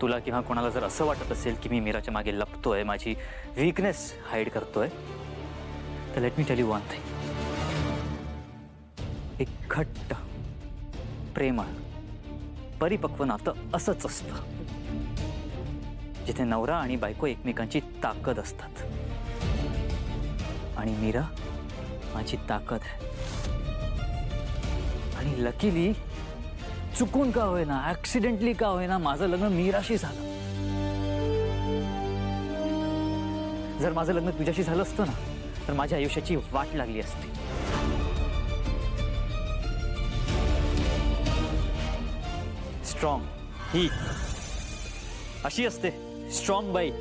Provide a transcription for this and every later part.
तुला किंवा कोणाला जर असं वाटत असेल की मी मीराच्या मागे लपतोय, माझी वीकनेस हाईड करतोय, तर let me tell you one thing. एक घट्ट, प्रेमळ, परिपक्व नातं असंच असतं, जिथे नवरा आणि बायको एकमेकांची ताकद असतात. आणि मीरा माझी ताकद आहे. आणि लकीली चुकून का होईना, ऍक्सिडेंटली का होईना, माझं लग्न मीराशी झालं. जर माझं लग्न तुझ्याशी झालं असतं ना, तर माझ्या आयुष्याची वाट लागली असती. स्ट्रॉंग ही अशी असते, स्ट्रॉंग बाई,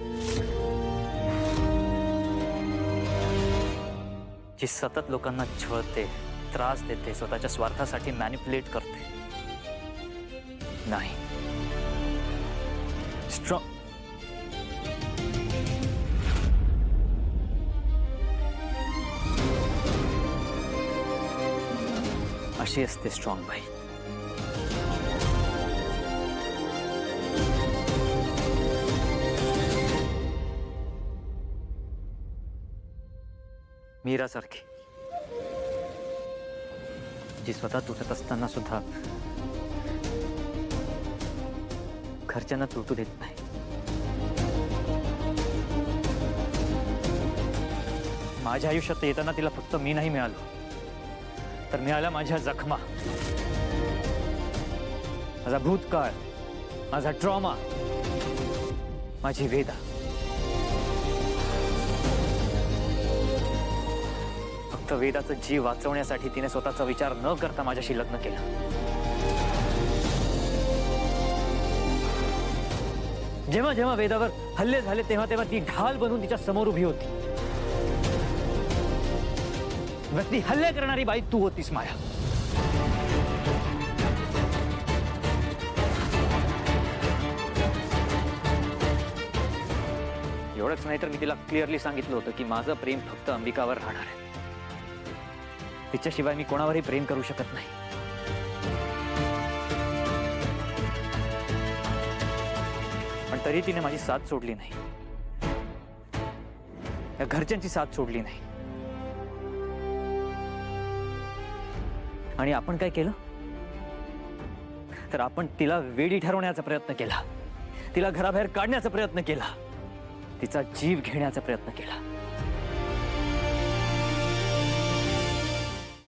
जी सतत लोकांना छळते, त्रास देते, स्वतःच्या स्वार्थासाठी मॅनिप्युलेट करते. नाही, स्ट्रॉंग अशी असते स्ट्रॉंग बाई. मीरासारखी, जी स्वतः तुटत असताना सुद्धा घरच्यांना तुटू देत नाही. माझ्या आयुष्यात येताना तिला फक्त मी नाही मिळालो, तर मिळाल्या माझ्या जखमा, माझा भूतकाळ, माझा ट्रॉमा, माझी वेदना. फक्त वेदाचा जीव वाचवण्यासाठी तिने स्वतःचा विचार न करता माझ्याशी लग्न केलं. जेव्हा जेव्हा वेदावर हल्ले झाले तेव्हा तेव्हा ती ढाल बनून तिच्या समोर उभी होती. ती हल्ले करणारी बाई तू होतीस माया. एवढंच नाही तर मी तिला क्लिअरली सांगितलं होतं की माझं प्रेम फक्त अंबिकावर राहणार आहे. तिच्याशिवाय मी कोणावरही प्रेम करू शकत नाही. पण तरी तिने माझी साथ सोडली नाही, या घरच्यांची साथ सोडली नाही. आणि आपण काय केलं, तर आपण तिला वेडी ठरवण्याचा प्रयत्न केला, तिला घराबाहेर काढण्याचा प्रयत्न केला, तिचा जीव घेण्याचा प्रयत्न केला.